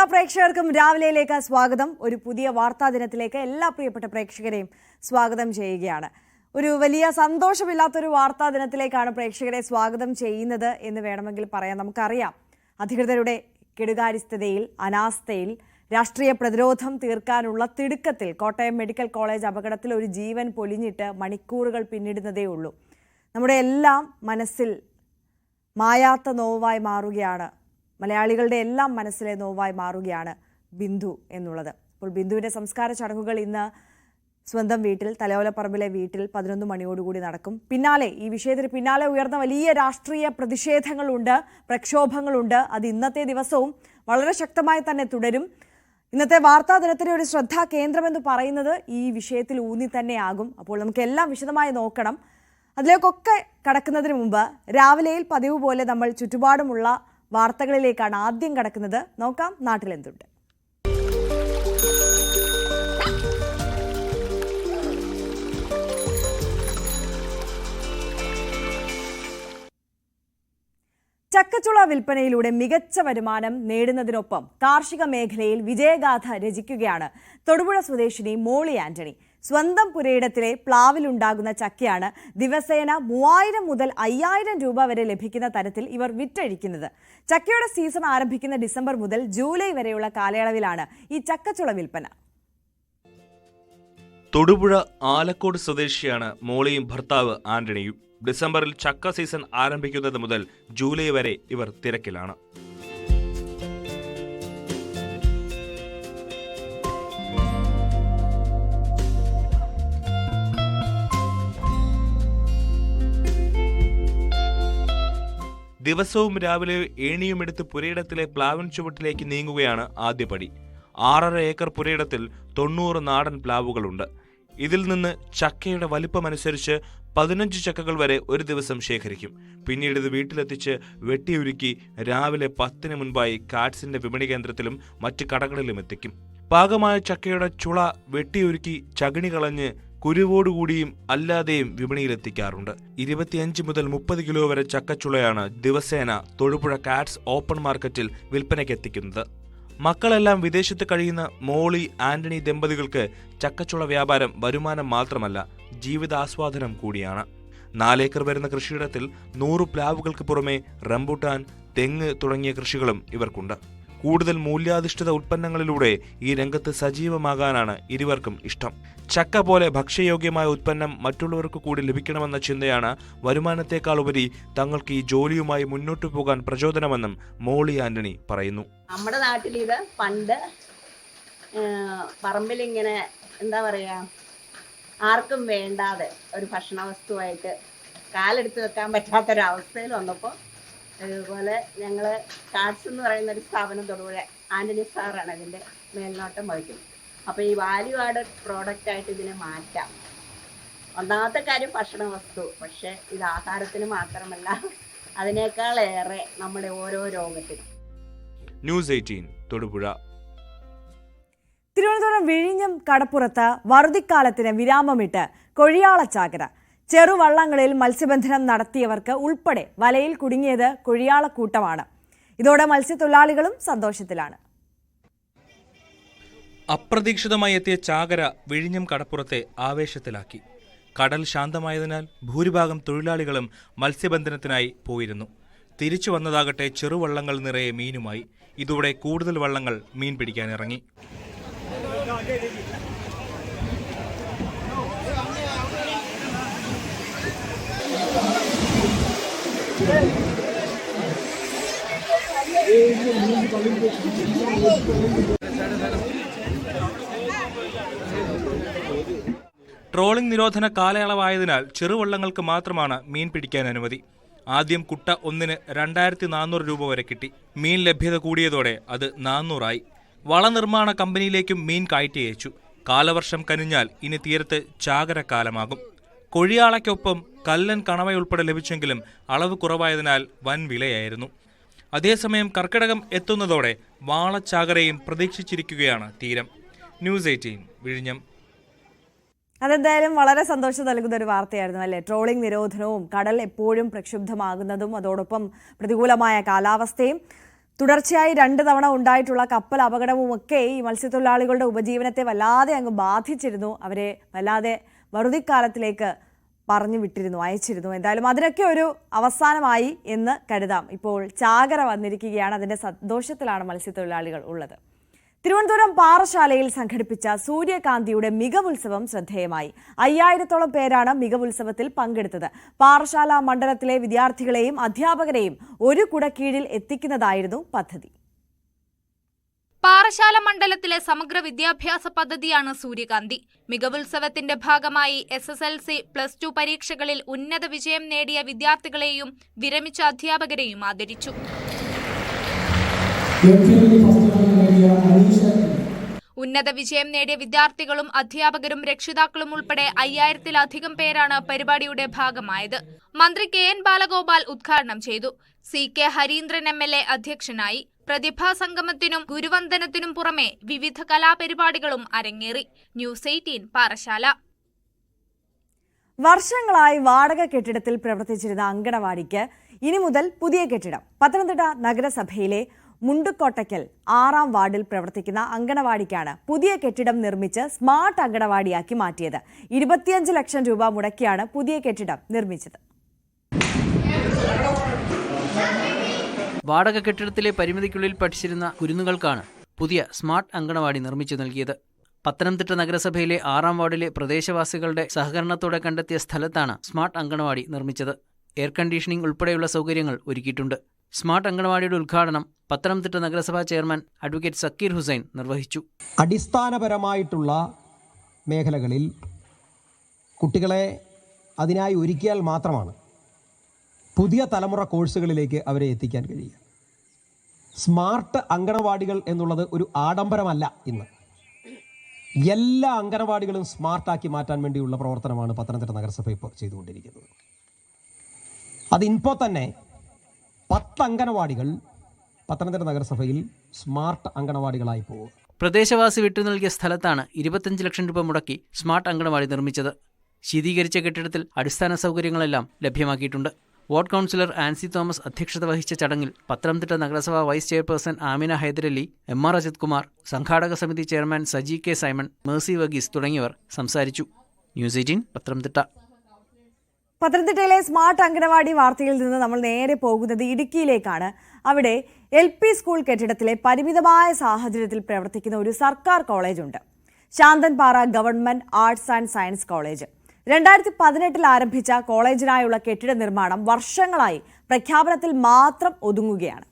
എല്ലാ പ്രേക്ഷകർക്കും രാവിലെയിലേക്ക് സ്വാഗതം. ഒരു പുതിയ വാർത്താ ദിനത്തിലേക്ക് എല്ലാ പ്രിയപ്പെട്ട പ്രേക്ഷകരെയും സ്വാഗതം ചെയ്യുകയാണ്. ഒരു വലിയ സന്തോഷമില്ലാത്തൊരു വാർത്താ ദിനത്തിലേക്കാണ് പ്രേക്ഷകരെ സ്വാഗതം ചെയ്യുന്നത് എന്ന് വേണമെങ്കിൽ പറയാം. നമുക്കറിയാം, അധികൃതരുടെ കെടുകാര്യസ്ഥതയിൽ, അനാസ്ഥയിൽ, രാഷ്ട്രീയ പ്രതിരോധം തീർക്കാനുള്ള തിടുക്കത്തിൽ കോട്ടയം മെഡിക്കൽ കോളേജ് അപകടത്തിൽ ഒരു ജീവൻ പൊലിഞ്ഞിട്ട് മണിക്കൂറുകൾ പിന്നിടുന്നതേ ഉള്ളൂ. നമ്മുടെ എല്ലാം മനസ്സിൽ മായാത്ത നോവായി മാറുകയാണ്. മലയാളികളുടെ എല്ലാം മനസ്സിലെ നോവായി മാറുകയാണ് ബിന്ദു എന്നുള്ളത്. അപ്പോൾ ബിന്ദുവിൻ്റെ സംസ്കാര ചടങ്ങുകൾ ഇന്ന് സ്വന്തം വീട്ടിൽ, തലയോലപ്പറമ്പിലെ വീട്ടിൽ 11 മണിയോടുകൂടി നടക്കും. പിന്നാലെ ഈ വിഷയത്തിന് പിന്നാലെ ഉയർന്ന വലിയ രാഷ്ട്രീയ പ്രതിഷേധങ്ങളുണ്ട്, പ്രക്ഷോഭങ്ങളുണ്ട്. അത് ഇന്നത്തെ ദിവസവും വളരെ ശക്തമായി തന്നെ തുടരും. ഇന്നത്തെ വാർത്താ ദിനത്തിലെ ഒരു ശ്രദ്ധാ കേന്ദ്രമെന്ന് പറയുന്നത് ഈ വിഷയത്തിൽ ഊന്നി തന്നെയാകും. അപ്പോൾ നമുക്കെല്ലാം വിശദമായി നോക്കണം. അതിലേക്കൊക്കെ കടക്കുന്നതിന് മുമ്പ് രാവിലെയിൽ പതിവ് പോലെ നമ്മൾ ചുറ്റുപാടുമുള്ള വാർത്തകളിലേക്കാണ് ആദ്യം കടക്കുന്നത്. നോക്കാം നാട്ടിലെന്തുണ്ട്. ചക്കച്ചുള വിൽപ്പനയിലൂടെ മികച്ച വരുമാനം നേടുന്നതിനൊപ്പം കാർഷിക മേഖലയിൽ വിജയഗാഥ രചിക്കുകയാണ് തൊടുപുഴ സ്വദേശിനി മോളി ആന്റണി. സ്വന്തം പുരയിടത്തിലെ പ്ലാവിലുണ്ടാകുന്ന ചക്കയാണ് ദിവസേന 3000 മുതൽ 5000 രൂപ വരെ ലഭിക്കുന്ന തരത്തിൽ ഇവർ വിറ്റഴിക്കുന്നത്. ചക്കയുടെ സീസൺ ആരംഭിക്കുന്ന ഡിസംബർ മുതൽ ജൂലൈ വരെയുള്ള കാലയളവിലാണ് ഈ ചക്കച്ചുള വിൽപ്പന. തൊടുപുഴ ആലക്കോട് സ്വദേശിയാണ് മോളിയും ഭർത്താവ് ആന്റണിയും. ഡിസംബറിൽ ചക്ക സീസൺ ആരംഭിക്കുന്നത് മുതൽ ജൂലൈ വരെ ഇവർ തിരക്കിലാണ്. ദിവസവും രാവിലെ ഏണിയുമെടുത്ത് പുരയിടത്തിലെ പ്ലാവിൻ ചുവട്ടിലേക്ക് നീങ്ങുകയാണ് ആദ്യപടി. 6.5 ഏക്കർ പുരയിടത്തിൽ 90 നാടൻ പ്ലാവുകളുണ്ട്. ഇതിൽ നിന്ന് ചക്കയുടെ വലിപ്പമനുസരിച്ച് 15 ചക്കകൾ വരെ ഒരു ദിവസം ശേഖരിക്കും. പിന്നീട് ഇത് വീട്ടിലെത്തിച്ച് വെട്ടിയുരുക്കി രാവിലെ 10-ന് മുൻപായി കാറ്റ്സിന്റെ വിപണി കേന്ദ്രത്തിലും മറ്റ് കടകളിലും എത്തിക്കും. പാകമായ ചക്കയുടെ ചുള വെട്ടിയുരുക്കി ചകിണി കളഞ്ഞ് കുരുവോടുകൂടിയും അല്ലാതെയും വിപണിയിലെത്തിക്കാറുണ്ട്. 25 മുതൽ 30 കിലോ വരെ ചക്കച്ചുളയാണ് ദിവസേന തൊടുപുഴ കാറ്റ്സ് ഓപ്പൺ മാർക്കറ്റിൽ വിൽപ്പനയ്ക്കെത്തിക്കുന്നത്. മക്കളെല്ലാം വിദേശത്ത് കഴിയുന്ന മോളി ആന്റണി ദമ്പതികൾക്ക് ചക്കച്ചുള വ്യാപാരം വരുമാനം മാത്രമല്ല, ജീവിതാസ്വാദനം കൂടിയാണ്. 4 ഏക്കർ വരുന്ന കൃഷിയിടത്തിൽ 100 പ്ലാവുകൾക്ക് പുറമെ റംബൂട്ടാൻ, തെങ്ങ് തുടങ്ങിയ കൃഷികളും ഇവർക്കുണ്ട്. കൂടുതൽ മൂല്യാധിഷ്ഠിത ഉൽപ്പന്നങ്ങളിലൂടെ ഈ രംഗത്ത് സജീവമാകാനാണ് ഇരുവർക്കും ഇഷ്ടം. ചക്ക പോലെ ഭക്ഷ്യയോഗ്യമായ ഉൽപ്പന്നം മറ്റുള്ളവർക്ക് കൂടി ലഭിക്കണമെന്ന ചിന്തയാണ് വരുമാനത്തെക്കാൾ ഉപരി തങ്ങൾക്ക് ഈ ജോലിയുമായി മുന്നോട്ടു പോകാൻ പ്രചോദനമെന്നും മോളി ആന്റണി പറയുന്നു. നമ്മുടെ നാട്ടിൽ ഇത് പണ്ട് പറമ്പിലിങ്ങനെ എന്താ പറയാ, ആർക്കും വേണ്ടാതെ ഒരു ഭക്ഷണ വസ്തുവായിട്ട് കാലെടുത്ത് വെക്കാൻ പറ്റാത്തൊരവസ്ഥയിൽ വന്നപ്പോൾ അതുപോലെ ഞങ്ങൾ കാർട്സ് എന്ന് പറയുന്ന ഒരു സ്ഥാപനം തൊടുപുഴ ആന്റണി സാറാണ് അതിൻ്റെ മേൽനോട്ടം വഹിക്കുന്നത്. അപ്പോൾ ഈ വാല്യൂ ആഡഡ് പ്രോഡക്റ്റായിട്ട് ഇതിനെ മാറ്റാം. ഒന്നാമത്തെ കാര്യം ഭക്ഷണ വസ്തു, പക്ഷേ ഇത് ആഹാരത്തിന് മാത്രമല്ല, അതിനേക്കാളേറെ നമ്മുടെ ഓരോ രോഗത്തിനും. ന്യൂസ് 18 തൊടുപുഴ. തിരുവനന്തപുരം വിഴിഞ്ഞം കടപ്പുറത്ത് വറുതിക്കാലത്തിന് വിരാമമിട്ട് കൊഴിയാളച്ചാകര. ചെറുവള്ളങ്ങളിൽ മത്സ്യബന്ധനം നടത്തിയവർക്ക് ഉൾപ്പെടെ വലയിൽ കുടുങ്ങിയത് കൊഴിയാളക്കൂട്ടമാണ്. ഇതോടെ മത്സ്യത്തൊഴിലാളികളും സന്തോഷത്തിലാണ്. അപ്രതീക്ഷിതമായി എത്തിയ ചാകര വിഴിഞ്ഞം കടപ്പുറത്തെ ആവേശത്തിലാക്കി. കടൽ ശാന്തമായതിനാൽ ഭൂരിഭാഗം തൊഴിലാളികളും മത്സ്യബന്ധനത്തിനായി പോയിരുന്നു. തിരിച്ചു വന്നതാകട്ടെ ചെറുവള്ളങ്ങൾ നിറയെ മീനുമായി. ഇതോടെ കൂടുതൽ വള്ളങ്ങൾ മീൻ പിടിക്കാനിറങ്ങി. ട്രോളിംഗ് നിരോധന കാലയളവായതിനാൽ ചെറുവള്ളങ്ങൾക്ക് മാത്രമാണ് മീൻ പിടിക്കാൻ അനുമതി. ആദ്യം കുട്ട ഒന്നിന് 2400 രൂപ വരെ കിട്ടി. മീൻ ലഭ്യത കൂടിയതോടെ അത് 400 ആയി. വളനിർമ്മാണ കമ്പനിയിലേക്കും മീൻ കയറ്റി അയച്ചു. കാലവർഷം കനിഞ്ഞാൽ ഇനി തീരത്ത് ചാകരക്കാലമാകും. കൊഴിയാളയ്ക്കൊപ്പം കല്ലൻ കണവയുൾപ്പെടെ ലഭിച്ചെങ്കിലും അളവ് കുറവായതിനാൽ വൻ വിലയായിരുന്നു. അതേസമയം കർക്കിടകം എത്തുന്നതോടെ വാളച്ചാകരയും പ്രതീക്ഷിച്ചിരിക്കുകയാണ് തീരം. ന്യൂസ് 18 വിഴിഞ്ഞം. അതെന്തായാലും വളരെ സന്തോഷം നൽകുന്ന ഒരു വാർത്തയായിരുന്നു അല്ലേ. ട്രോളിംഗ് നിരോധനവും കടൽ എപ്പോഴും പ്രക്ഷുബ്ധമാകുന്നതും അതോടൊപ്പം പ്രതികൂലമായ കാലാവസ്ഥയും തുടർച്ചയായി 2 തവണ ഉണ്ടായിട്ടുള്ള കപ്പൽ അപകടവുമൊക്കെ ഈ മത്സ്യത്തൊഴിലാളികളുടെ ഉപജീവനത്തെ വല്ലാതെ അങ്ങ് ബാധിച്ചിരുന്നു. അവരെ വല്ലാതെ വറുതിക്കാലത്തിലേക്ക് പറഞ്ഞു വിട്ടിരുന്നു, അയച്ചിരുന്നു. എന്തായാലും അതിനൊക്കെ ഒരു അവസാനമായി എന്ന് കരുതാം. ഇപ്പോൾ ചാകര വന്നിരിക്കുകയാണ്. അതിൻ്റെ സന്തോഷത്തിലാണ് മത്സ്യത്തൊഴിലാളികൾ ഉള്ളത്. തിരുവനന്തപുരം പാറശാലയിൽ സംഘടിപ്പിച്ച സൂര്യകാന്തിയുടെ മികവുത്സവം ശ്രദ്ധേയമായി. 5000-ഓളം പേരാണ് മികവുത്സവത്തിൽ പങ്കെടുത്തത്. പാറശാല മണ്ഡലത്തിലെ വിദ്യാർത്ഥികളെയും അധ്യാപകരെയും ഒരു കുടക്കീഴിൽ എത്തിക്കുന്നതായിരുന്നു പദ്ധതി. പാറശാല മണ്ഡലത്തിലെ സമഗ്ര വിദ്യാഭ്യാസ പദ്ധതിയാണ് സൂര്യകാന്തി. മികവുത്സവത്തിന്റെ ഭാഗമായി SSLC, +2 പരീക്ഷകളിൽ ഉന്നത വിജയം നേടിയ വിദ്യാർത്ഥികളെയും വിരമിച്ച അധ്യാപകരെയും ആദരിച്ചു. ഉന്നത വിജയം നേടിയ വിദ്യാർത്ഥികളും അധ്യാപകരും രക്ഷിതാക്കളും ഉൾപ്പെടെ 5000-ലധികം പേരാണ് പരിപാടിയുടെ ഭാഗമായത്. മന്ത്രി KN ബാലഗോപാൽ ഉദ്ഘാടനം ചെയ്തു. CK ഹരീന്ദ്രൻ MLA അധ്യക്ഷനായി. പ്രതിഭാ സംഗമത്തിനും ഗുരുവന്ദനത്തിനും പുറമെ വിവിധ കലാപരിപാടികളും അരങ്ങേറി. ന്യൂസ് 18 പാറശാല. വർഷങ്ങളായി വാടക കെട്ടിടത്തിൽ പ്രവർത്തിച്ചിരുന്ന അങ്കണവാടിക്ക് ഇനി മുതൽ പുതിയ കെട്ടിടം. പത്തനംതിട്ട നഗരസഭയിലെ മുണ്ടുക്കോട്ടയ്ക്കൽ 6-ാം വാർഡിൽ പ്രവർത്തിക്കുന്ന അങ്കണവാടിക്കാണ് പുതിയ കെട്ടിടം നിർമ്മിച്ച് സ്മാർട്ട് അങ്കണവാടിയാക്കി മാറ്റിയത്. 25 ലക്ഷം രൂപ മുടക്കിയാണ് പുതിയ കെട്ടിടം നിർമ്മിച്ചത്. വാടക കെട്ടിടത്തിലെ പരിമിതിക്കുള്ളിൽ പഠിച്ചിരുന്ന കുരുന്നുകൾക്കാണ് പുതിയ സ്മാർട്ട് അങ്കണവാടി നിർമ്മിച്ചു നൽകിയത്. പത്തനംതിട്ട നഗരസഭയിലെ 6-ാം വാർഡിലെ പ്രദേശവാസികളുടെ സഹകരണത്തോടെ കണ്ടെത്തിയ സ്ഥലത്താണ് സ്മാർട്ട് അങ്കണവാടി നിർമ്മിച്ചത്. എയർ കണ്ടീഷനിംഗ് ഉൾപ്പെടെയുള്ള സൗകര്യങ്ങൾ ഒരുക്കിയിട്ടുണ്ട്. സ്മാർട്ട് അങ്കണവാടിയുടെ ഉദ്ഘാടനം പത്തനംതിട്ട നഗരസഭാ ചെയർമാൻ അഡ്വക്കേറ്റ് സക്കീർ ഹുസൈൻ നിർവഹിച്ചു. അടിസ്ഥാനപരമായിട്ടുള്ള മേഖലകളിൽ കുട്ടികളെ അതിനായി ഒരുക്കിയാൽ മാത്രമാണ് പുതിയ തലമുറ കോഴ്സുകളിലേക്ക് അവരെ എത്തിക്കാൻ കഴിയുക. സ്മാർട്ട് അങ്കണവാടികൾ എന്നുള്ളത് ഒരു ആഡംബരമല്ല. ഇന്ന് എല്ലാ അങ്കണവാടികളും സ്മാർട്ടാക്കി മാറ്റാൻ വേണ്ടിയുള്ള പ്രവർത്തനമാണ് പത്തനംതിട്ട നഗരസഭ ഇപ്പോൾ ചെയ്തുകൊണ്ടിരിക്കുന്നത്. അതിപ്പോൾ തന്നെ 10 അങ്കണവാടികൾ പത്തനംതിട്ട നഗരസഭയിൽ സ്മാർട്ട് അങ്കണവാടികളായി പോകും. പ്രദേശവാസി വിട്ടു നൽകിയ സ്ഥലത്താണ് 25 ലക്ഷം രൂപ മുടക്കി സ്മാർട്ട് അങ്കണവാടി നിർമ്മിച്ചത്. ശീതീകരിച്ച കെട്ടിടത്തിൽ അടിസ്ഥാന സൗകര്യങ്ങളെല്ലാം ലഭ്യമാക്കിയിട്ടുണ്ട്. വാർഡ് കൗൺസിലർ ആൻസി തോമസ് അധ്യക്ഷത വഹിച്ച ചടങ്ങിൽ പത്തനംതിട്ട നഗരസഭ vice chairperson Amina Haidarali, MR Ajith Kumar, സംഘാടക സമിതി chairman Saji K Simon, Mercy Varghese തുടങ്ങിയവർ സംസാരിച്ചു. ന്യൂസ് 18 പത്തനംതിട്ട. പത്തനംതിട്ടയിലെ സ്മാർട്ട് അങ്കണവാടി വാർത്തയിൽ നിന്ന് നമ്മൾ നേരെ പോകുന്നത് ഇടുക്കിയിലേക്കാണ്. അവിടെ LP സ്കൂൾ കെട്ടിടത്തിലെ പരിമിതമായ സാഹചര്യത്തിൽ പ്രവർത്തിക്കുന്ന ഒരു സർക്കാർ കോളേജുണ്ട്. Santhanpara government arts and science college. 2018 ആരംഭിച്ച കോളേജിനായുള്ള കെട്ടിട നിർമ്മാണം വർഷങ്ങളായി പ്രഖ്യാപനത്തിൽ മാത്രം ഒതുങ്ങുകയാണ്.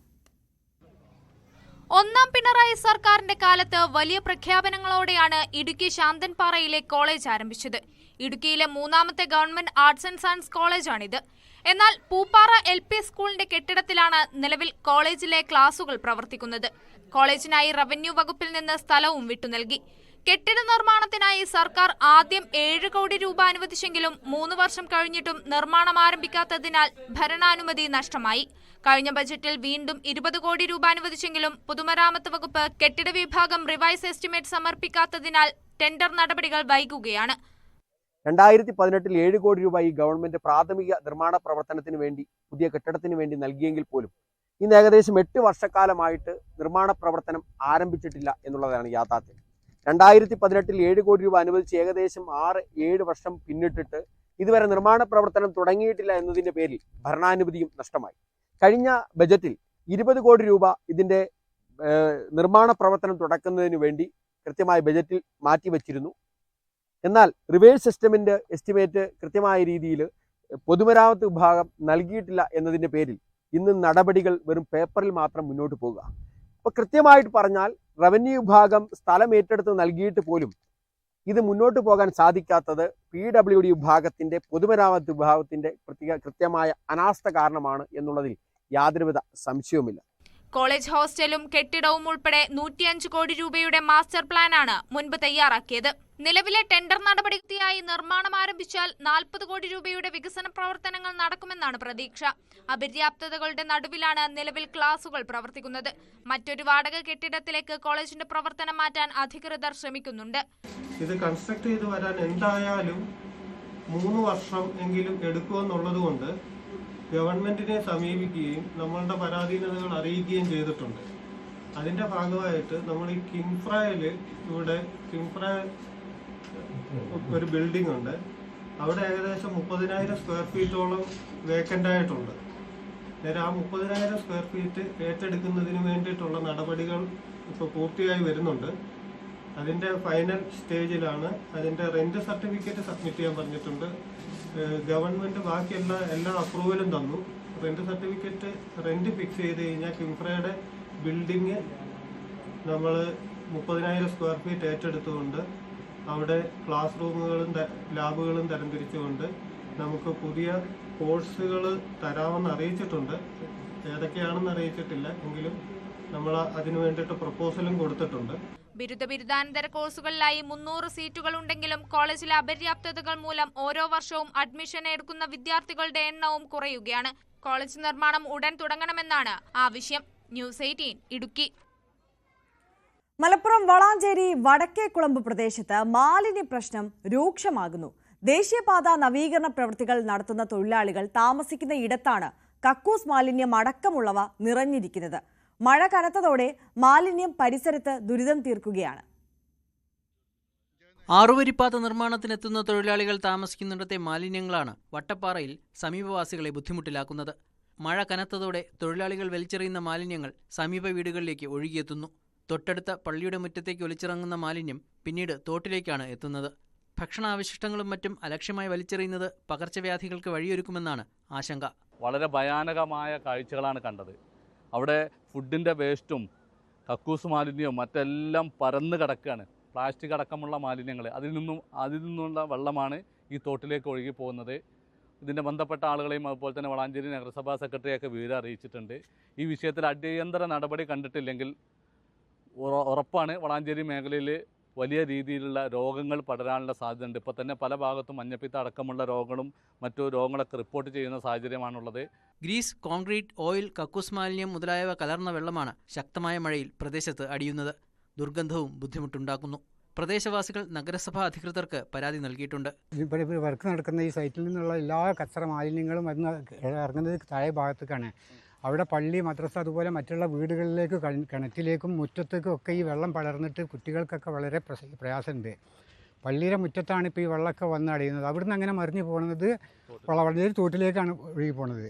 1-ാം പിണറായി സർക്കാരിന്റെ കാലത്ത് വലിയ പ്രഖ്യാപനങ്ങളോടെയാണ് ഇടുക്കി ശാന്തൻപാറയിലെ കോളേജ് ആരംഭിച്ചത്. ഇടുക്കിയിലെ 3-ാമത്തെ ഗവൺമെന്റ് ആർട്സ് ആൻഡ് സയൻസ് കോളേജാണിത്. എന്നാൽ പൂപ്പാറ LP സ്കൂളിന്റെ കെട്ടിടത്തിലാണ് നിലവിൽ കോളേജിലെ ക്ലാസുകൾ പ്രവർത്തിക്കുന്നത്. കോളേജിനായി റവന്യൂ വകുപ്പിൽ നിന്ന് സ്ഥലവും വിട്ടുനൽകി. കെട്ടിട നിർമ്മാണത്തിനായി സർക്കാർ ആദ്യം 7 കോടി രൂപ അനുവദിച്ചെങ്കിലും 3 വർഷം കഴിഞ്ഞിട്ടും നിർമ്മാണം ആരംഭിക്കാത്തതിനാൽ ഭരണാനുമതി നഷ്ടമായി. കഴിഞ്ഞ ബജറ്റിൽ വീണ്ടും 20 കോടി രൂപ അനുവദിച്ചെങ്കിലും പൊതുമരാമത്ത് വകുപ്പ് കെട്ടിട വിഭാഗം റിവൈസ് എസ്റ്റിമേറ്റ് സമർപ്പിക്കാത്തതിനാൽ ടെൻഡർ നടപടികൾ വൈകുകയാണ്. 2018 7 കോടി രൂപ ഈ ഗവൺമെന്റ് പ്രാഥമിക നിർമ്മാണ പ്രവർത്തനത്തിന് വേണ്ടി പുതിയ കെട്ടിടത്തിന് വേണ്ടി നൽകിയെങ്കിൽ പോലും ഇന്ന് ഏകദേശം 8 വർഷക്കാലമായിട്ട് നിർമ്മാണ പ്രവർത്തനം ആരംഭിച്ചിട്ടില്ല എന്നുള്ളതാണ് യാഥാർത്ഥ്യം. 2018 7 കോടി രൂപ അനുവദിച്ച് ഏകദേശം 6-7 വർഷം പിന്നിട്ടിട്ട് ഇതുവരെ നിർമ്മാണ പ്രവർത്തനം തുടങ്ങിയിട്ടില്ല എന്നതിൻ്റെ പേരിൽ ഭരണാനുമതിയും നഷ്ടമായി. കഴിഞ്ഞ ബജറ്റിൽ 20 കോടി രൂപ ഇതിൻ്റെ നിർമ്മാണ പ്രവർത്തനം തുടക്കുന്നതിന് വേണ്ടി കൃത്യമായ ബജറ്റിൽ മാറ്റിവെച്ചിരുന്നു. എന്നാൽ റിവേഴ്സ് എസ്റ്റിമേറ്റ് കൃത്യമായ രീതിയിൽ പൊതുമരാമത്ത് വിഭാഗം നൽകിയിട്ടില്ല എന്നതിൻ്റെ പേരിൽ ഇന്ന് നടപടികൾ വെറും പേപ്പറിൽ മാത്രം മുന്നോട്ട് പോകുക. അപ്പോൾ കൃത്യമായിട്ട് പറഞ്ഞാൽ റവന്യൂ വിഭാഗം സ്ഥലം ഏറ്റെടുത്ത് നൽകിയിട്ട് പോലും ഇത് മുന്നോട്ട് പോകാൻ സാധിക്കാത്തത് PWD വിഭാഗത്തിൻ്റെ പൊതുമരാമത്ത് വിഭാഗത്തിൻ്റെ കൃത്യമായ അനാസ്ഥ കാരണമാണ് എന്നുള്ളതിൽ യാതൊരുവിധ സംശയവുമില്ല. കോളേജ് ഹോസ്റ്റലും കെട്ടിടവും ഉൾപ്പെടെ 105 കോടി രൂപയുടെ മാസ്റ്റർ പ്ലാനാണ് മുൻപ് തയ്യാറാക്കിയത്. നിലവിലെ ടെൻഡർ നടപടിയായി നിർമ്മാണം ആരംഭിച്ചാൽ 40 കോടി രൂപയുടെ വികസന പ്രവർത്തനങ്ങൾ നടക്കുമെന്നാണ് പ്രതീക്ഷ. അപര്യാപ്തതകളുടെ നടുവിലാണ് നിലവിൽ ക്ലാസുകൾ പ്രവർത്തിക്കുന്നത്. മറ്റൊരു വാടക കെട്ടിടത്തിലേക്ക് കോളേജിന്റെ പ്രവർത്തനം മാറ്റാൻ അധികൃതർ ശ്രമിക്കുന്നുണ്ട്. ഇത് കൺസ്ട്രക്ട് ചെയ്ത് വരാൻ എന്തായാലും 3 വർഷം എങ്കിലും എടുക്കുമെന്നുള്ളത് കൊണ്ട് ഗവൺമെന്റിനെ സമീപിക്കുകയും നമ്മളുടെ പരാധീനതകൾ അറിയിക്കുകയും ചെയ്തിട്ടുണ്ട്. അതിന്റെ ഭാഗമായിട്ട് നമ്മൾ ഈ കിംഫ്രയിൽ ഇവിടെ കിംഫ്ര ഒരു ബിൽഡിംഗ് ഉണ്ട്. അവിടെ ഏകദേശം 30,000 സ്ക്വയർ ഫീറ്റോളം വേക്കൻ്റ് ആയിട്ടുണ്ട്. നേരെ ആ 30,000 സ്ക്വയർ ഫീറ്റ് ഏറ്റെടുക്കുന്നതിന് വേണ്ടിയിട്ടുള്ള നടപടികൾ ഇപ്പോൾ പൂർത്തിയായി വരുന്നുണ്ട്. അതിൻ്റെ ഫൈനൽ സ്റ്റേജിലാണ്. അതിൻ്റെ റെന്റ് സർട്ടിഫിക്കറ്റ് സബ്മിറ്റ് ചെയ്യാൻ പറഞ്ഞിട്ടുണ്ട്. ഗവൺമെൻറ് ബാക്കി എല്ലാ അപ്രൂവലും തന്നു. റെന്റ് സർട്ടിഫിക്കറ്റ് റെന്റ് ഫിക്സ് ചെയ്ത് കഴിഞ്ഞാൽ കിംഫ്രയുടെ ബിൽഡിങ് നമ്മൾ 30,000 സ്ക്വയർ ഫീറ്റ് ഏറ്റെടുത്തുകൊണ്ട് അവിടെ ക്ലാസ് റൂമുകളും ലാബുകളും തരംതിരിച്ചുകൊണ്ട് നമുക്ക് പുതിയ കോഴ്സുകൾ തരാമെന്ന് അറിയിച്ചിട്ടുണ്ട്. ഏതൊക്കെയാണെന്ന് അറിയിച്ചിട്ടില്ല, എങ്കിലും നമ്മൾ അതിനു വേണ്ടിയിട്ട് പ്രപ്പോസലും കൊടുത്തിട്ടുണ്ട്. ബിരുദാനന്തര കോഴ്സുകളിലായി 300 സീറ്റുകൾ ഉണ്ടെങ്കിലും കോളേജിലെ അപര്യാപ്തതകൾ മൂലം ഓരോ വർഷവും അഡ്മിഷൻ എടുക്കുന്ന വിദ്യാർത്ഥികളുടെ എണ്ണവും കുറയുകയാണ്. കോളേജ് നിർമ്മാണം ഉടൻ തുടങ്ങണമെന്നാണ് ആവശ്യം. ന്യൂസ് 18 ഇടുക്കി. മലപ്പുറം വളാഞ്ചേരി വടക്കേക്കുളമ്പ് പ്രദേശത്ത് മാലിന്യ പ്രശ്നം രൂക്ഷമാകുന്നു. ദേശീയപാത നവീകരണ പ്രവൃത്തികൾ നടത്തുന്ന തൊഴിലാളികൾ താമസിക്കുന്ന ഇടത്താണ് കക്കൂസ് മാലിന്യം അടക്കമുള്ളവ നിറഞ്ഞിരിക്കുന്നത്. മഴ കനത്തതോടെ മാലിന്യം പരിസരത്ത് ദുരിതം തീർക്കുകയാണ്. ആറുവരിപ്പാത നിർമ്മാണത്തിനെത്തുന്ന തൊഴിലാളികൾ താമസിക്കുന്നിടത്തെ മാലിന്യങ്ങളാണ് വട്ടപ്പാറയിൽ സമീപവാസികളെ ബുദ്ധിമുട്ടിലാക്കുന്നത്. മഴ കനത്തതോടെ തൊഴിലാളികൾ വലിച്ചെറിയുന്ന മാലിന്യങ്ങൾ സമീപ വീടുകളിലേക്ക് ഒഴുകിയെത്തുന്നു. തൊട്ടടുത്ത പള്ളിയുടെ മുറ്റത്തേക്ക് ഒലിച്ചിറങ്ങുന്ന മാലിന്യം പിന്നീട് തോട്ടിലേക്കാണ് എത്തുന്നത്. ഭക്ഷണാവശിഷ്ടങ്ങളും മറ്റും അലക്ഷ്യമായി വലിച്ചെറിയുന്നത് പകർച്ചവ്യാധികൾക്ക് വഴിയൊരുക്കുമെന്നാണ് ആശങ്ക. വളരെ ഭയാനകമായ കാഴ്ചകളാണ് കണ്ടത്. അവിടെ ഫുഡിൻ്റെ വേസ്റ്റും കക്കൂസ് മാലിന്യവും മറ്റെല്ലാം പരന്ന് കിടക്കുകയാണ്. പ്ലാസ്റ്റിക് അടക്കമുള്ള മാലിന്യങ്ങൾ അതിൽ നിന്നുള്ള വെള്ളമാണ് ഈ തോട്ടിലേക്ക് ഒഴുകി പോകുന്നത്. ഇതിൻ്റെ ബന്ധപ്പെട്ട ആളുകളെയും അതുപോലെ തന്നെ വളാഞ്ചേരി നഗരസഭാ സെക്രട്ടറിയൊക്കെ വിവരം അറിയിച്ചിട്ടുണ്ട്. ഈ വിഷയത്തിൽ അടിയന്തര നടപടി കണ്ടിട്ടില്ലെങ്കിൽ ഉറപ്പാണ് വളാഞ്ചേരി മേഖലയിൽ വലിയ രീതിയിലുള്ള രോഗങ്ങൾ പടരാനുള്ള സാധ്യതയുണ്ട്. ഇപ്പോൾ തന്നെ പല ഭാഗത്തും മഞ്ഞപ്പിത്ത അടക്കമുള്ള രോഗങ്ങളും മറ്റു രോഗങ്ങളൊക്കെ റിപ്പോർട്ട് ചെയ്യുന്ന സാഹചര്യമാണുള്ളത്. ഗ്രീസ്, കോൺക്രീറ്റ്, ഓയിൽ, കക്കൂസ് മാലിന്യം മുതലായവ കലർന്ന വെള്ളമാണ് ശക്തമായ മഴയിൽ പ്രദേശത്ത് അടിയുന്നത്. ദുർഗന്ധവും ബുദ്ധിമുട്ടുണ്ടാക്കുന്നു. പ്രദേശവാസികൾ നഗരസഭാ അധികൃതർക്ക് പരാതി നൽകിയിട്ടുണ്ട്. ഇവിടെ വർക്ക് നടക്കുന്ന ഈ സൈറ്റിൽ നിന്നുള്ള എല്ലാ കച്ചറ മാലിന്യങ്ങളും ഇറങ്ങുന്നത് താഴെ ഭാഗത്തേക്കാണ്. അവിടെ പള്ളി, മദ്രസ അതുപോലെ മറ്റുള്ള വീടുകളിലേക്ക്, കിണറ്റിലേക്കും മുറ്റത്തേക്കും ഒക്കെ ഈ വെള്ളം പടർന്നിട്ട് കുട്ടികൾക്കൊക്കെ വളരെ പ്രയാസമുണ്ട്. പള്ളിയുടെ മുറ്റത്താണ് ഇപ്പോൾ ഈ വെള്ളമൊക്കെ വന്ന് അടിയുന്നത്. അവിടുന്ന് അങ്ങനെ മറിഞ്ഞു പോകുന്നത് വളാഞ്ചേരി തോട്ടിലേക്കാണ് ഒഴുകി പോകുന്നത്.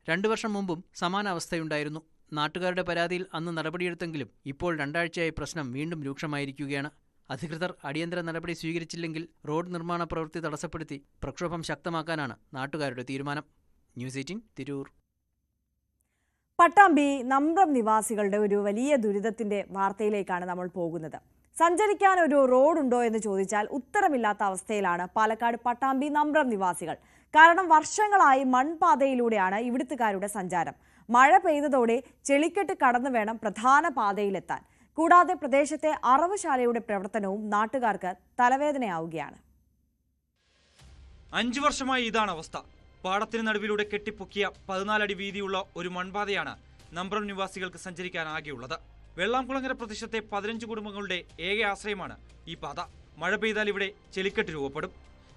2 വർഷം മുമ്പും സമാന അവസ്ഥയുണ്ടായിരുന്നു. നാട്ടുകാരുടെ പരാതിയിൽ അന്ന് നടപടിയെടുത്തെങ്കിലും ഇപ്പോൾ 2 ആഴ്ചയായി പ്രശ്നം വീണ്ടും രൂക്ഷമായിരിക്കുകയാണ്. അധികൃതർ അടിയന്തര നടപടി സ്വീകരിച്ചില്ലെങ്കിൽ റോഡ് നിർമ്മാണ പ്രവൃത്തി തടസ്സപ്പെടുത്തി പ്രക്ഷോഭം ശക്തമാക്കാനാണ് നാട്ടുകാരുടെ തീരുമാനം. ന്യൂസ് 18 തിരൂർ. പട്ടാമ്പി നമ്പ്രം നിവാസികളുടെ ഒരു വലിയ ദുരിതത്തിന്റെ വാർത്തയിലേക്കാണ് നമ്മൾ പോകുന്നത്. സഞ്ചരിക്കാൻ ഒരു റോഡുണ്ടോ എന്ന് ചോദിച്ചാൽ ഉത്തരമില്ലാത്ത അവസ്ഥയിലാണ് പാലക്കാട് പട്ടാമ്പി നമ്പ്രം നിവാസികൾ. കാരണം വർഷങ്ങളായി മൺപാതയിലൂടെയാണ് ഇവിടുത്തുകാരുടെ സഞ്ചാരം. മഴ പെയ്തതോടെ ചെളിക്കെട്ട് കടന്നു വേണം പ്രധാന പാതയിലെത്താൻ. കൂടാതെ പ്രദേശത്തെ അറവുശാലയുടെ പ്രവർത്തനവും നാട്ടുകാർക്ക് തലവേദനയാവുകയാണ്. 5 വർഷമായി ഇതാണ് അവസ്ഥ. പാടത്തിന് നടുവിലൂടെ കെട്ടിപ്പൊക്കിയ 14 അടി വീതിയുള്ള ഒരു മൺപാതയാണ് നമ്പ്രം നിവാസികൾക്ക് സഞ്ചരിക്കാനാകെയുള്ളത്. വെള്ളാംകുളങ്ങര പ്രദേശത്തെ 15 കുടുംബങ്ങളുടെ ഏക ആശ്രയമാണ് ഈ പാത. മഴ പെയ്താൽ ഇവിടെ ചെളിക്കെട്ട് രൂപപ്പെടും.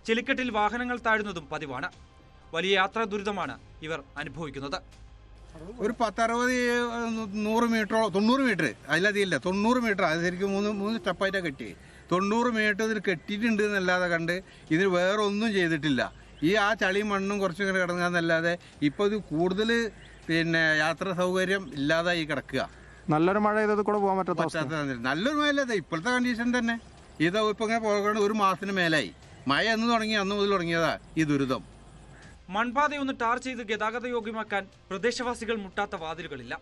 ചെളിക്കെട്ടിൽ വാഹനങ്ങൾ താഴുന്നതും പതിവാണ്. വലിയ യാത്രാ ദുരിതമാണ് ഇവർ അനുഭവിക്കുന്നത്. ഒരു 10-60-100 മീറ്ററോ 90 മീറ്റർ അതിലധികമില്ല, 90 മീറ്റർ. അത് ശരിക്കും 3 സ്റ്റെപ്പായിട്ടാണ് കെട്ടി. 90 മീറ്റർ ഇതിൽ കെട്ടിയിട്ടുണ്ട് എന്നല്ലാതെ കണ്ട് ഇതിന് വേറെ ഒന്നും ചെയ്തിട്ടില്ല. ആ ചളിയും മണ്ണും കുറച്ചും ഇങ്ങനെ കിടങ്ങാന്നല്ലാതെ ഇപ്പോൾ ഇത് കൂടുതൽ യാത്രാ സൗകര്യം ഇല്ലാതായി കിടക്കുക. നല്ലൊരു മഴ ചെയ്തത് കൂടെ പോകാൻ പറ്റാത്ത നല്ലൊരു മഴ അല്ലാതെ ഇപ്പോഴത്തെ കണ്ടീഷൻ തന്നെ ഇത് ഇപ്പം ഇങ്ങനെ പോകണം. 1 മാസത്തിന് മേലായി മഴ എന്ന് തുടങ്ങി, അന്ന് മുതൽ തുടങ്ങിയതാ ഈ ദുരിതം. മൺപാതയൊന്ന് ടാർ ചെയ്ത് ഗതാഗത യോഗ്യമാക്കാൻ പ്രദേശവാസികൾ മുട്ടാത്ത വാതിലുകളില്ല.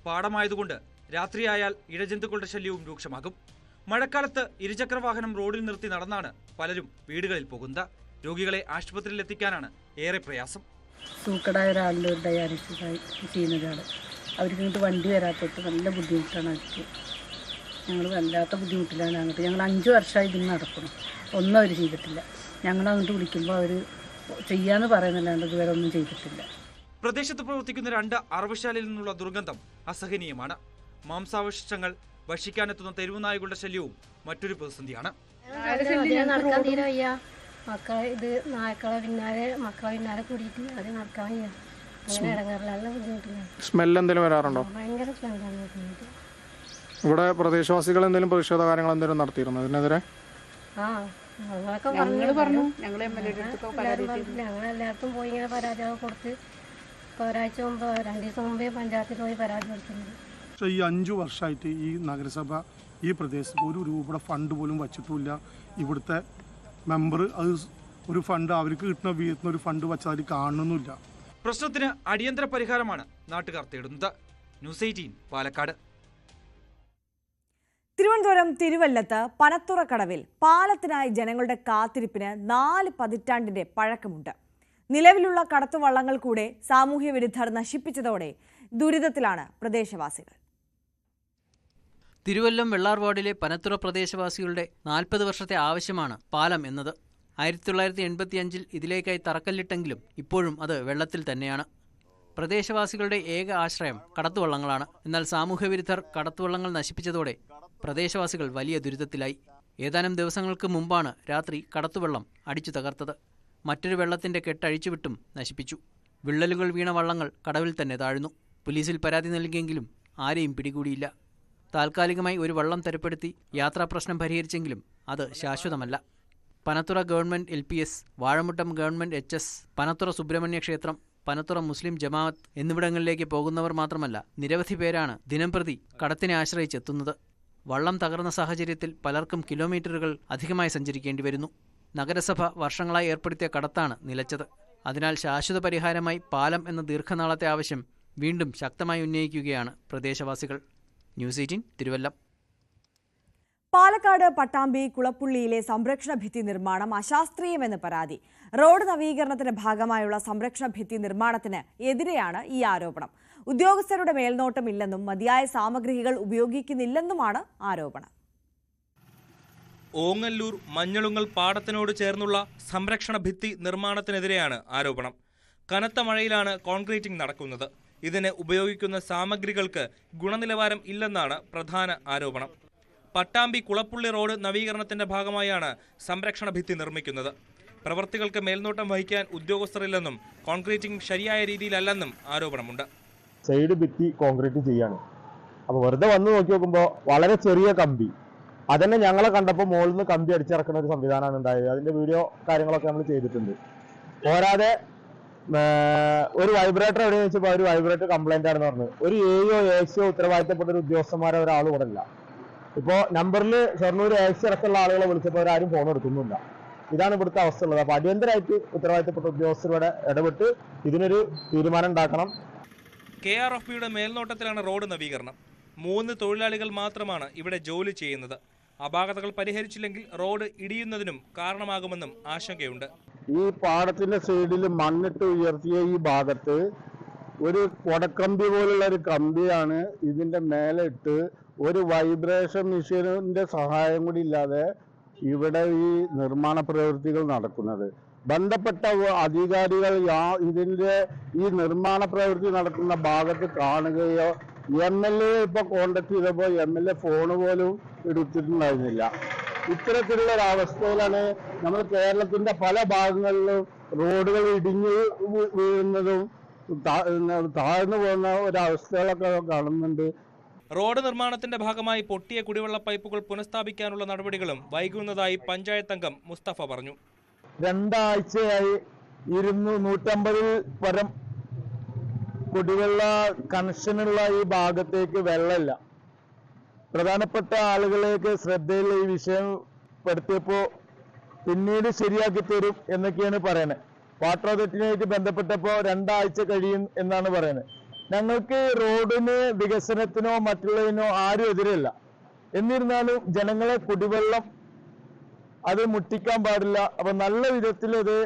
പാടമായതുകൊണ്ട് രാത്രിയായാൽ ഇഴജന്തുക്കളുടെ ശല്യവും രൂക്ഷമാകും. മഴക്കാലത്ത് ഇരുചക്രവാഹനം റോഡിൽ നിർത്തി നടന്നാണ് പലരും വീടുകളിൽ പോകുന്നത്. രോഗികളെ ആശുപത്രിയിൽ എത്തിക്കാനാണ് ഏറെ പ്രയാസം. സൂക്കടായ ഒരാളിൻ്റെ ഒരു ഡയാലിസിസ് ചെയ്യുന്നതാണ്. അവർക്ക് ഇങ്ങോട്ട് വണ്ടി വരാത്തിട്ട് നല്ല ബുദ്ധിമുട്ടാണ് അവർക്ക്. ഞങ്ങൾ വല്ലാത്ത ബുദ്ധിമുട്ടിലാണ് അങ്ങോട്ട്. ഞങ്ങൾ 5 വർഷമായി ഇതിന് നടക്കണം. ഒന്നും അവർ ചെയ്തിട്ടില്ല. ഞങ്ങളങ്ങോട്ട് വിളിക്കുമ്പോൾ അവർ ചെയ്യാന്ന് പറയുന്നല്ലാണ്ട് ഇതുവരെ ഒന്നും ചെയ്തിട്ടില്ല. പ്രദേശത്ത് പ്രവർത്തിക്കുന്ന 2 അറവുശാലയിൽ നിന്നുള്ള ദുർഗന്ധം അസഹനീയമാണ്. മാംസാവശിഷ്ടങ്ങൾ ഭക്ഷിക്കാനെത്തുന്ന തെരുവുനായകളുടെ ശല്യവും മറ്റൊരു പ്രതിസന്ധിയാണ്. നടക്കാൻ തീരെ വയ്യ. മക്കളെ പിന്നാലെ കൂടിയിട്ട് അത് നടക്കാൻ വയ്യ. അങ്ങനെ ഇടങ്ങാറില്ല, നല്ല ബുദ്ധിമുട്ടില്ല. സ്മെല്ല് എന്തെങ്കിലും വരാറുണ്ടോ? ഭയങ്കര സ്മെല്ലാണ് ബുദ്ധിമുട്ട്. ഇവിടെ പ്രദേശവാസികൾ എന്തെങ്കിലും പ്രതിഷേധ കാര്യങ്ങൾ എന്തെങ്കിലും നടത്തിയിരുന്നു ഇതിനെതിരെ? ആ ഞങ്ങളൊക്കെ പറഞ്ഞു, ഞങ്ങളെല്ലായിടത്തും പോയി ഇങ്ങനെ പരാതിയൊക്കെ കൊടുത്ത് ഇപ്പോൾ ഒരാഴ്ച മുമ്പ് 2 ദിവസം മുമ്പേ പഞ്ചായത്തിൽ പോയി പരാതി കൊടുത്തിട്ടുണ്ട്. പക്ഷേ ഈ 5 വർഷമായിട്ട് ഈ നഗരസഭ ഈ പ്രദേശത്ത് ഒരു രൂപയുടെ ഫണ്ട് പോലും വച്ചിട്ടില്ല. ഇവിടുത്തെ മെമ്പർ അത് ഒരു ഫണ്ട് അവർക്ക് കിട്ടുന്ന വീട്ടിൽ ഒരു ഫണ്ട് വെച്ചാൽ അതിൽ കാണുന്നില്ല. പ്രശ്നത്തിന് അടിയന്തര പരിഹാരമാണ് നാട്ടുകാർ തേടുന്നത്. ന്യൂസ് 18 പാലക്കാട്. തിരുവനന്തപുരം തിരുവല്ലത്ത് പനത്തുറക്കടവിൽ പാലത്തിനായി ജനങ്ങളുടെ കാത്തിരിപ്പിന് 4 പതിറ്റാണ്ടിന്റെ പഴക്കമുണ്ട്. നിലവിലുള്ള കടത്തുവള്ളങ്ങൾ കൂടെ സാമൂഹ്യ വിരുദ്ധർ നശിപ്പിച്ചതോടെ ദുരിതത്തിലാണ് പ്രദേശവാസികൾ. തിരുവല്ലം വെള്ളാർ വാർഡിലെ പനത്തുറ പ്രദേശവാസികളുടെ 40 വർഷത്തെ ആവശ്യമാണ് പാലം എന്നത്. 1985 ഇതിലേക്കായി തറക്കല്ലിട്ടെങ്കിലും ഇപ്പോഴും അത് വെള്ളത്തിൽ തന്നെയാണ്. പ്രദേശവാസികളുടെ ഏക ആശ്രയം കടത്തുവള്ളങ്ങളാണ്. എന്നാൽ സാമൂഹ്യവിരുദ്ധർ കടത്തുവള്ളങ്ങൾ നശിപ്പിച്ചതോടെ പ്രദേശവാസികൾ വലിയ ദുരിതത്തിലായി. ഏതാനും ദിവസങ്ങൾക്ക് മുമ്പാണ് രാത്രി കടത്തുവള്ളം അടിച്ചു തകർത്തത്. മറ്റൊരു വെള്ളത്തിന്റെ കെട്ടഴിച്ചുവിട്ടും നശിപ്പിച്ചു. വിള്ളലുകൾ വീണ വള്ളങ്ങൾ കടവിൽ തന്നെ താഴ്ന്നു. പോലീസിൽ പരാതി നൽകിയെങ്കിലും ആരെയും പിടികൂടിയില്ല. താൽക്കാലികമായി ഒരു വള്ളം തരപ്പെടുത്തി യാത്രാപ്രശ്നം പരിഹരിച്ചെങ്കിലും അത് ശാശ്വതമല്ല. Panathura government LPS, Vazhamuttam government HS, Panathura Subrahmanya ക്ഷേത്രം, പനത്തുറ മുസ്ലിം ജമാഅത്ത് എന്നിവിടങ്ങളിലേക്ക് പോകുന്നവർ മാത്രമല്ല നിരവധി പേരാണ് ദിനംപ്രതി കടത്തിനെ ആശ്രയിച്ചെത്തുന്നത്. വള്ളം തകർന്ന സാഹചര്യത്തിൽ പലർക്കും കിലോമീറ്ററുകൾ അധികമായി സഞ്ചരിക്കേണ്ടി വരുന്നു. നഗരസഭ വർഷങ്ങളായി ഏർപ്പെടുത്തിയ കടത്താണ് നിലച്ചത്. അതിനാൽ ശാശ്വത പരിഹാരമായി പാലം എന്ന ദീർഘനാളത്തെ ആവശ്യം വീണ്ടും ശക്തമായി ഉന്നയിക്കുകയാണ് പ്രദേശവാസികൾ. ന്യൂസ് 18 തിരുവല്ലം. പാലക്കാട് പട്ടാമ്പി കുളപ്പുള്ളിയിലെ സംരക്ഷണ ഭിത്തി നിർമ്മാണം അശാസ്ത്രീയമെന്ന് പരാതി. റോഡ് നവീകരണത്തിന്റെ ഭാഗമായുള്ള സംരക്ഷണ ഭിത്തി നിർമ്മാണത്തിന് എതിരെയാണ് ഈ ആരോപണം. ഉദ്യോഗസ്ഥരുടെ മേൽനോട്ടമില്ലെന്നും മതിയായ സാമഗ്രികൾ ഉപയോഗിക്കുന്നില്ലെന്നുമാണ് ആരോപണം. ഓങ്ങല്ലൂർ മഞ്ഞളുങ്ങൽ പാടത്തിനോട് ചേർന്നുള്ള സംരക്ഷണ ഭിത്തി നിർമ്മാണത്തിനെതിരെയാണ് ആരോപണം. കനത്ത മഴയിലാണ് കോൺക്രീറ്റിംഗ് നടക്കുന്നത്. ഇതിന് ഉപയോഗിക്കുന്ന സാമഗ്രികൾക്ക് ഗുണനിലവാരം ഇല്ലെന്നാണ് പ്രധാന ആരോപണം. പട്ടാമ്പി കുളപ്പുള്ളി റോഡ് നവീകരണത്തിന്റെ ഭാഗമായാണ് സംരക്ഷണ ഭിത്തി നിർമ്മിക്കുന്നത്. പ്രവൃത്തികൾക്ക് മേൽനോട്ടം വഹിക്കാൻ ഉദ്യോഗസ്ഥരില്ലെന്നും കോൺക്രീറ്റിംഗ് ശരിയായ രീതിയിലല്ലെന്നും ആരോപണമുണ്ട്. സൈഡ് ഭിത്തി കോൺക്രീറ്റ് ചെയ്യാണ്. അപ്പോൾ വെറുതെ വന്ന് നോക്കി നോക്കുമ്പോൾ വളരെ ചെറിയ കമ്പി, അതന്നെ ഞങ്ങളെ കണ്ടപ്പോൾ മുകളിൽ നിന്ന് കമ്പി അടിച്ചിറക്കുന്ന ഒരു സംവിധാനമാണ് ഉണ്ടായത്. അതിന്റെ വീഡിയോ കാര്യങ്ങളൊക്കെ നമ്മൾ ചെയ്തിട്ടുണ്ട്. പോരാതെ ഒരു വൈബ്രേറ്റർ എവിടെ വെച്ചപ്പോൾ ഒരു വൈബ്രേറ്റർ കംപ്ലൈന്റ് ആണെന്ന് പറഞ്ഞു. ഒരു AO ഉത്തരവാദിത്തപ്പെട്ട ഒരു ഉദ്യോഗസ്ഥന്മാരെ ഒരാൾ ഇവിടെ ഇല്ല. ഇപ്പോൾ നമ്പറിൽ ഷൊർണൂർ AXO അടക്കമുള്ള ആളുകളെ വിളിച്ചപ്പോൾ അവരാരും ഫോൺ എടുക്കുന്നില്ല. ഇതാണ് ഇവിടുത്തെ അവസ്ഥ ഉള്ളത്. അപ്പോൾ അടിയന്തരമായിട്ട് ഉത്തരവാദിത്തപ്പെട്ട ഉദ്യോഗസ്ഥരുടെ ഇടപെട്ട് ഇതിനൊരു തീരുമാനം ഉണ്ടാക്കണം. KRFBയുടെ മേൽനോട്ടത്തിലാണ് റോഡ് നവീകരണം. 3 തൊഴിലാളികൾ മാത്രമാണ് ഇവിടെ ജോലി ചെയ്യുന്നത്. അപാകതകൾ പരിഹരിച്ചില്ലെങ്കിൽ റോഡ് ഇടിയുന്നതിനും കാരണമാകുമെന്നും ആശങ്കയുണ്ട്. ഈ പാടത്തിന്റെ സൈഡിൽ മണ്ണിട്ട് ഉയർത്തിയ ഈ ഭാഗത്ത് ഒരു കൊടക്കമ്പി പോലുള്ള ഒരു കമ്പിയാണ് ഇതിന്റെ മേലെ ഇട്ട് ഒരു വൈബ്രേഷൻ മെഷീനിന്റെ സഹായം കൂടി ഇല്ലാതെ ഇവിടെ ഈ നിർമ്മാണ പ്രവൃത്തികൾ നടക്കുന്നത്. ബന്ധപ്പെട്ട അധികാരികൾ ഇതിന്റെ ഈ നിർമ്മാണ പ്രവൃത്തി നടക്കുന്ന ഭാഗത്ത് കാണുകയോ MLA ഇപ്പൊ കോണ്ടാക്ട് ചെയ്തപ്പോൾ MLA ഫോണ് പോലും എടുത്തിട്ടുണ്ടായിരുന്നില്ല. ഇത്തരത്തിലുള്ള ഒരു അവസ്ഥയിലാണ് നമ്മൾ കേരളത്തിന്റെ പല ഭാഗങ്ങളിലും റോഡുകൾ ഇടിഞ്ഞു വീഴുന്നതും താഴ്ന്നു പോകുന്ന ഒരവസ്ഥകളൊക്കെ കാണുന്നുണ്ട്. റോഡ് നിർമ്മാണത്തിന്റെ ഭാഗമായി പൊട്ടിയ കുടിവെള്ള പൈപ്പുകൾ പുനഃസ്ഥാപിക്കാനുള്ള നടപടികളും വൈകുന്നതായി പഞ്ചായത്ത് അംഗം മുസ്തഫ പറഞ്ഞു. 2 ആഴ്ചയായി 150 പരം കുടിവെള്ള കണക്ഷനുള്ള ഈ ഭാഗത്തേക്ക് വെള്ളമില്ല. പ്രധാനപ്പെട്ട ആളുകളേക്ക് ശ്രദ്ധയിൽ ഈ വിഷയം പെടുത്തിയപ്പോൾ പിന്നീട് ശരിയാക്കി തരും എന്നൊക്കെയാണ് പറയുന്നത്. വാട്ടർ അതോറിറ്റിയുമായിട്ട് ബന്ധപ്പെട്ടപ്പോൾ 2 ആഴ്ച കഴിയും എന്നാണ് പറയുന്നത്. ഞങ്ങൾക്ക് റോഡിന് വികസനത്തിനോ മറ്റുള്ളതിനോ ആരും എതിരല്ല. എന്നിരുന്നാലും ജനങ്ങളെ കുടിവെള്ളം അത് മുട്ടിക്കാൻ പാടില്ല. അപ്പൊ നല്ല വിധത്തിൽ അത്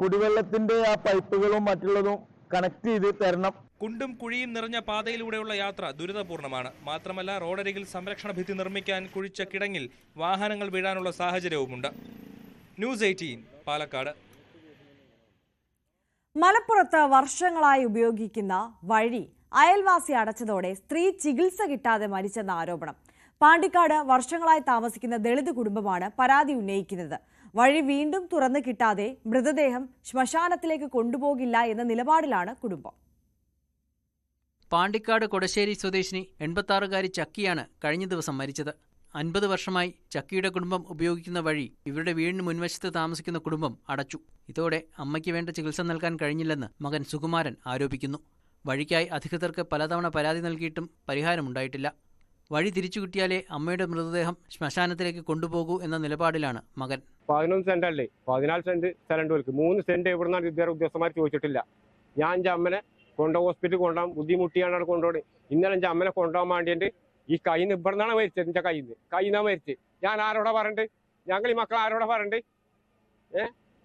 കുടിവെള്ളത്തിന്റെ ആ പൈപ്പുകളും മറ്റുള്ളതും കണക്ട് ചെയ്ത് തരണം. കുണ്ടും കുഴിയും നിറഞ്ഞ പാതയിലൂടെയുള്ള യാത്ര ദുരിതപൂർണ്ണമാണ്. മാത്രമല്ല റോഡരികിൽ സംരക്ഷണ ഭിത്തി നിർമ്മിക്കാൻ കുഴിച്ച കിടങ്ങിൽ വാഹനങ്ങൾ വീഴാനുള്ള സാഹചര്യവുമുണ്ട്. ന്യൂസ് 18 പാലക്കാട്. മലപ്പുറത്ത് വർഷങ്ങളായി ഉപയോഗിക്കുന്ന വഴി അയൽവാസി അടച്ചതോടെ സ്ത്രീ ചികിത്സ കിട്ടാതെ മരിച്ചെന്ന ആരോപണം. പാണ്ടിക്കാട് വർഷങ്ങളായി താമസിക്കുന്ന ദളിത് കുടുംബമാണ് പരാതി ഉന്നയിക്കുന്നത്. വഴി വീണ്ടും തുറന്നു കിട്ടാതെ മൃതദേഹം ശ്മശാനത്തിലേക്ക് കൊണ്ടുപോകില്ല എന്ന നിലപാടിലാണ് കുടുംബം. പാണ്ടിക്കാട് കൊടശ്ശേരി സ്വദേശിനി 86-കാരി ചക്കിയാണ് കഴിഞ്ഞ ദിവസം മരിച്ചത്. 50 വർഷമായി ചക്കിയുടെ കുടുംബം ഉപയോഗിക്കുന്ന വഴി ഇവരുടെ വീടിന് മുൻവശത്ത് താമസിക്കുന്ന കുടുംബം അടച്ചു. ഇതോടെ അമ്മയ്ക്ക് വേണ്ട ചികിത്സ നൽകാൻ കഴിഞ്ഞില്ലെന്ന് മകൻ സുകുമാരൻ ആരോപിക്കുന്നു. വഴിക്കായി അധികൃതർക്ക് പലതവണ പരാതി നൽകിയിട്ടും പരിഹാരമുണ്ടായിട്ടില്ല. വഴി തിരിച്ചു കിട്ടിയാലേ അമ്മയുടെ മൃതദേഹം ശ്മശാനത്തിലേക്ക് കൊണ്ടുപോകൂ എന്ന നിലപാടിലാണ് മകൻ. 11 സെന്റ് അല്ലേ, 14 സെന്റ് സ്ഥലം 3 സെന്റ് എവിടുന്നാണ് ഇതുവരെ ഉദ്യോഗസ്ഥന്മാർ ചോദിച്ചിട്ടില്ല. ഞാൻ എൻ്റെ അമ്മനെ ഹോസ്പിറ്റലിൽ കൊണ്ടുപോകാൻ ബുദ്ധിമുട്ടിയാണ് അവിടെ കൊണ്ടുപോയി. ഇന്നലെ എൻ്റെ അമ്മനെ കൊണ്ടുപോകാൻ വേണ്ടിയിട്ട് ഈ കൈന്ന് ഇവിടുന്നാണ് മരിച്ചത്. എൻ്റെ കൈന്നാണ് മരിച്ചത്. ഞാൻ ആരോടാ പറയണ്ടേ? ഞങ്ങൾ ഈ മക്കൾ ആരോടാ പറയണ്ടേ?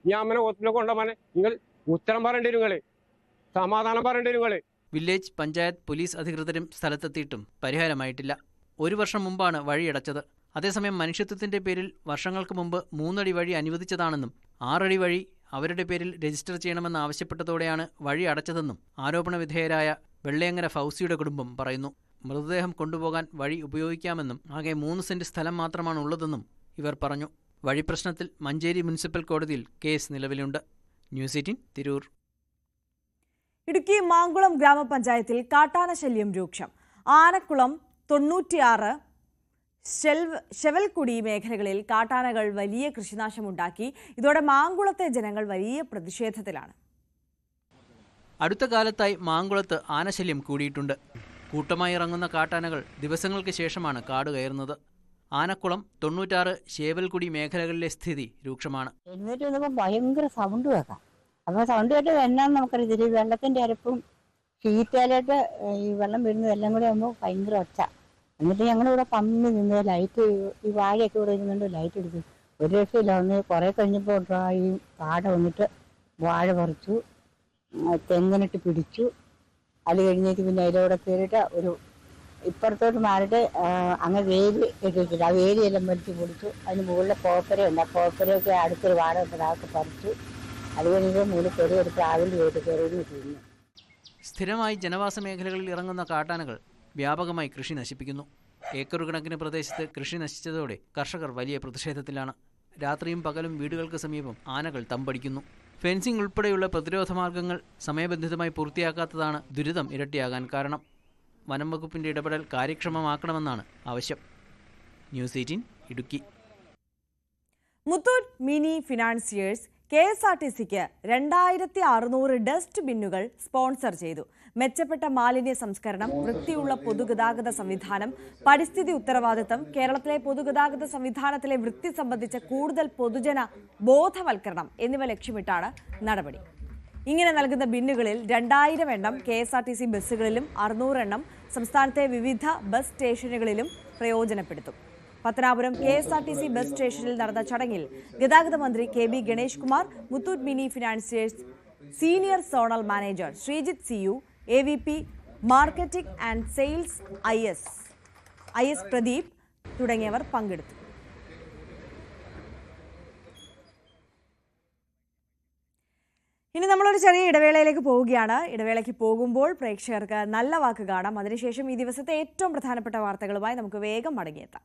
ഞാൻ അമ്മനെ ഹോസ്പിറ്റലിൽ കൊണ്ടുപോകാൻ നിങ്ങൾ ഉത്തരം പറയേണ്ടി വരും, നിങ്ങൾ സമാധാനം പറയേണ്ടി വരും. വില്ലേജ്, പഞ്ചായത്ത്, പോലീസ് അധികൃതരും സ്ഥലത്തെത്തിയിട്ടും പരിഹാരമായിട്ടില്ല. 1 വർഷം മുമ്പാണ് വഴിയടച്ചത്. അതേസമയം മനുഷ്യത്വത്തിന്റെ പേരിൽ വർഷങ്ങൾക്ക് മുമ്പ് 3 അടി വഴി അനുവദിച്ചതാണെന്നും 6 അടി വഴി അവരുടെ പേരിൽ രജിസ്റ്റർ ചെയ്യണമെന്ന് ആവശ്യപ്പെട്ടതോടെയാണ് വഴി അടച്ചതെന്നും ആരോപണ വിധേയരായ വെള്ളയങ്ങര ഫൗസിയുടെ കുടുംബം പറയുന്നു. മൃതദേഹം കൊണ്ടുപോകാൻ വഴി ഉപയോഗിക്കാമെന്നും ആകെ 3 സെന്റ് സ്ഥലം മാത്രമാണ് ഉള്ളതെന്നും ഇവർ പറഞ്ഞു. വഴി പ്രശ്നത്തിൽ മഞ്ചേരി മുനിസിപ്പൽ കോടതിയിൽ കേസ് നിലവിലുണ്ട്. ന്യൂസ് 18 തിരൂർ. ഇടുക്കി മാങ്കുളം ഗ്രാമപഞ്ചായത്തിൽ കാട്ടാന ശല്യം രൂക്ഷം. ആനക്കുളം 96 ശെവൽക്കുടി മേഖലകളിൽ കാട്ടാനകൾ വലിയ കൃഷിനാശമുണ്ടാക്കി. ഇതോടെ മാങ്കുളത്തെ ജനങ്ങൾ വലിയ പ്രതിഷേധത്തിലാണ്. അടുത്ത കാലത്തായി മാങ്കുളത്ത് ആനശല്യം കൂടിയിട്ടുണ്ട്. കൂട്ടമായി ഇറങ്ങുന്ന കാട്ടാനകൾ ദിവസങ്ങൾക്ക് ശേഷമാണ് കാട് കയറുന്നത്. ആനക്കുളം 96 ശേവൽക്കുടി മേഖലകളിലെ സ്ഥിതി രൂക്ഷമാണ്. എന്നിട്ട് ഭയങ്കര സൗണ്ട് കേൾക്കാം. അപ്പോൾ സൗണ്ട് കേട്ട് എന്നാന്ന് നമുക്കറിയത്തില്ല. ഈ വെള്ളത്തിന്റെ അരപ്പും ഷീറ്റാലായിട്ട് ഈ വെള്ളം വീഴുന്നത് എല്ലാം കൂടെ ആകുമ്പോൾ ഭയങ്കര ഒച്ച. എന്നിട്ട് ഞങ്ങളിവിടെ പമ്മി നിന്ന് ലൈറ്റ്, ഈ വാഴയൊക്കെ ഇവിടെ ഇരുന്നുകൊണ്ട് ലൈറ്റ് എടുത്തു. ഒരു രക്ഷയില്ല. ഒന്ന് കുറേ കഴിഞ്ഞപ്പോൾ ഈ കാട വന്നിട്ട് വാഴ പറിച്ചു, തെങ്ങിനിട്ട് പിടിച്ചു. അത് കഴിഞ്ഞേക്ക് പിന്നെ അതിലൂടെ കയറിയിട്ട് ഒരു ഇപ്പുറത്തോട്ട് മാറിയിട്ട് അങ്ങ് വേലി കെട്ടിയിട്ടില്ല. ആ വേലിയെല്ലാം വലിച്ചു പൊടിച്ചു. അതിന് മുകളിലെ കോപ്പരയുണ്ട്. ആ കോപ്പരയൊക്കെ അടുത്തൊരു വാഴ ഉണ്ട്, അതൊക്കെ പറിച്ചു. അത് കഴിഞ്ഞിട്ട് മുകളിൽ ചെറിയൊരു പ്രാവിൽ പോയിട്ട് കയറി തിന്നു. സ്ഥിരമായി ജനവാസ മേഖലകളിൽ ഇറങ്ങുന്ന കാട്ടാനകൾ വ്യാപകമായി കൃഷി നശിപ്പിക്കുന്നു. ഏക്കർ കണക്കിന് പ്രദേശത്ത് കൃഷി നശിച്ചതോടെ കർഷകർ വലിയ പ്രതിഷേധത്തിലാണ്. രാത്രിയും പകലും വീടുകൾക്ക് സമീപം ആനകൾ തമ്പടിക്കുന്നു. ഫെൻസിംഗ് ഉൾപ്പെടെയുള്ള പ്രതിരോധ മാർഗങ്ങൾ സമയബന്ധിതമായി പൂർത്തിയാക്കാത്തതാണ് ദുരിതം ഇരട്ടിയാകാൻ കാരണം. വനം വകുപ്പിന്റെ ഇടപെടൽ കാര്യക്ഷമമാക്കണമെന്നാണ് ആവശ്യം. News 18 Idukki. Muthoot mini financiers KSRTCക്ക് 2600 ഡസ്റ്റ് ബിന്നുകൾ സ്പോൺസർ ചെയ്തു. മെച്ചപ്പെട്ട മാലിന്യ സംസ്കരണം, വൃത്തിയുള്ള പൊതുഗതാഗത സംവിധാനം, പരിസ്ഥിതി ഉത്തരവാദിത്തം, കേരളത്തിലെ പൊതുഗതാഗത സംവിധാനത്തിലെ വൃത്തി സംബന്ധിച്ച കൂടുതൽ പൊതുജന ബോധവൽക്കരണം എന്നിവ ലക്ഷ്യമിട്ടാണ് നടപടി. ഇങ്ങനെ നൽകുന്ന ബിന്നുകളിൽ 2000 എണ്ണം KSRTC ബസ്സുകളിലും 600 എണ്ണം സംസ്ഥാനത്തെ വിവിധ ബസ് സ്റ്റേഷനുകളിലും പ്രയോജനപ്പെടുത്തും. പത്തനാപുരം KSRTC ബസ് സ്റ്റേഷനിൽ നടന്ന ചടങ്ങിൽ ഗതാഗത മന്ത്രി KB Ganesh Kumar, Muthoot mini financiers senior zonal manager Sreejith CU, AVP marketing and sales IS Pradeep തുടങ്ങിയവർ പങ്കെടുത്തു. ഇനി നമ്മളൊരു ചെറിയ ഇടവേളയിലേക്ക് പോവുകയാണ്. ഇടവേളയ്ക്ക് പോകുമ്പോൾ പ്രേക്ഷകർക്ക് നല്ല വാക്ക് കാണാം. അതിനുശേഷം ഈ ദിവസത്തെ ഏറ്റവും പ്രധാനപ്പെട്ട വാർത്തകളുമായി നമുക്ക് വേഗം മടങ്ങിയെത്താം.